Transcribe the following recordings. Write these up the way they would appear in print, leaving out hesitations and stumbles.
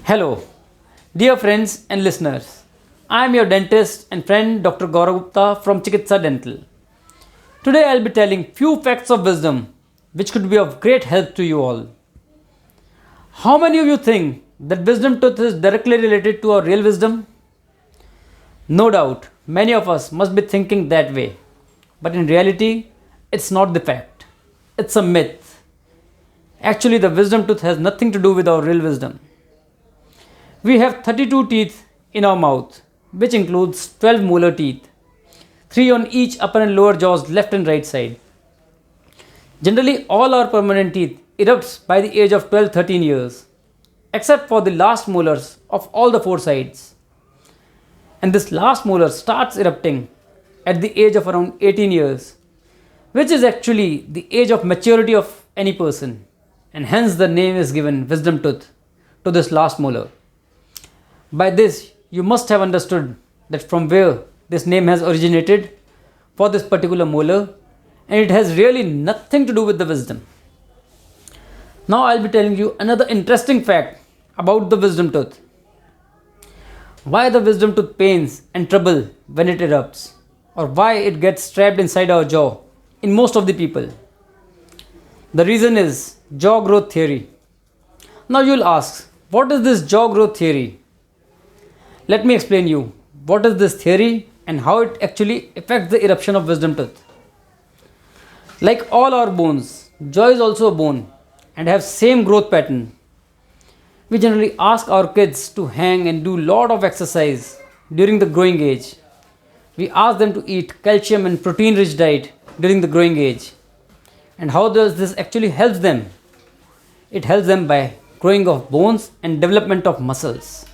Hello, dear friends and listeners. I am your dentist and friend Dr. Gaurav Gupta from Chikitsa Dental. Today I will be telling few facts of wisdom which could be of great help to you all. How many of you think that wisdom tooth is directly related to our real wisdom? No doubt, many of us must be thinking that way. But in reality, it's not the fact. It's a myth. Actually, the wisdom tooth has nothing to do with our real wisdom. We have 32 teeth in our mouth, which includes 12 molar teeth, 3 on each upper and lower jaws left and right side. Generally, all our permanent teeth erupts by the age of 12-13 years, except for the last molars of all the 4 sides. And this last molar starts erupting at the age of around 18 years, which is actually the age of maturity of any person, and hence the name is given wisdom tooth to this last molar. By this, you must have understood that from where this name has originated for this particular molar, and it has really nothing to do with the wisdom. Now I'll be telling you another interesting fact about the wisdom tooth. Why the wisdom tooth pains and trouble when it erupts, or why it gets trapped inside our jaw in most of the people. The reason is jaw growth theory. Now you'll ask, what is this jaw growth theory? Let me explain you what is this theory and how it actually affects the eruption of wisdom tooth. Like all our bones, jaw is also a bone and have same growth pattern. We generally ask our kids to hang and do lot of exercise during the growing age. We ask them to eat calcium and protein rich diet during the growing age. And how does this actually help them? It helps them by growing of bones and development of muscles.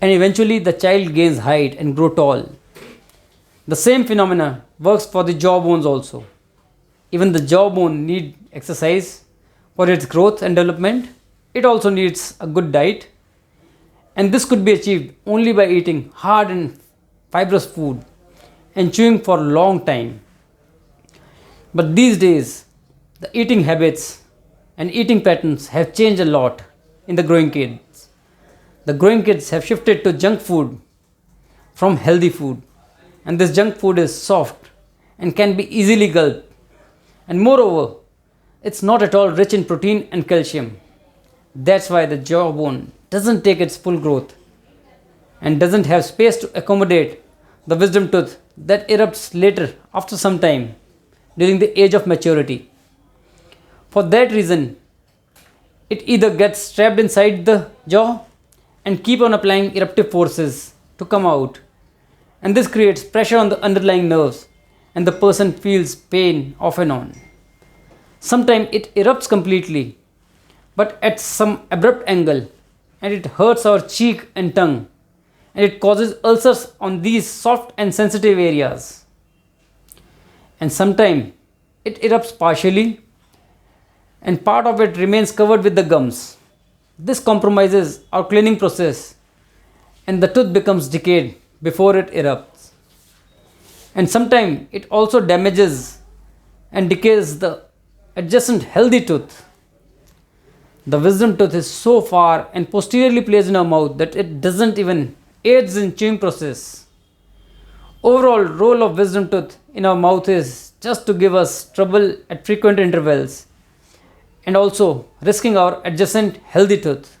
And eventually the child gains height and grow tall. The same phenomena works for the jaw bones also. Even the jaw bone need exercise for its growth and development. It also needs a good diet, and this could be achieved only by eating hard and fibrous food and chewing for a long time. But these days, the eating habits and eating patterns have changed a lot in the growing kids. The growing kids have shifted to junk food from healthy food, and this junk food is soft and can be easily gulped, and moreover, it's not at all rich in protein and calcium. That's why the jawbone doesn't take its full growth and doesn't have space to accommodate the wisdom tooth that erupts later after some time during the age of maturity. For that reason, it either gets trapped inside the jaw and keep on applying eruptive forces to come out, and this creates pressure on the underlying nerves and the person feels pain off and on. Sometimes it erupts completely, but at some abrupt angle, and it hurts our cheek and tongue, and it causes ulcers on these soft and sensitive areas. And sometimes it erupts partially, and part of it remains covered with the gums. This compromises our cleaning process, and the tooth becomes decayed before it erupts. And sometimes it also damages and decays the adjacent healthy tooth. The wisdom tooth is so far and posteriorly placed in our mouth that it doesn't even aids in chewing process. Overall role of wisdom tooth in our mouth is just to give us trouble at frequent intervals and also risking our adjacent healthy tooth.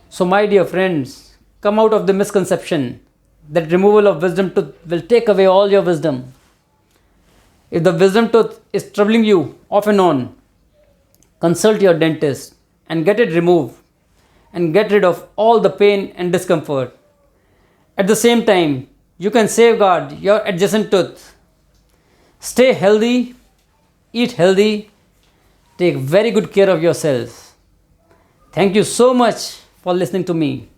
So my dear friends, come out of the misconception that removal of wisdom tooth will take away all your wisdom. If the wisdom tooth is troubling you off and on, consult your dentist and get it removed and get rid of all the pain and discomfort. At the same time, you can safeguard your adjacent tooth. Stay healthy, eat healthy, take very good care of yourself. Thank you so much for listening to me.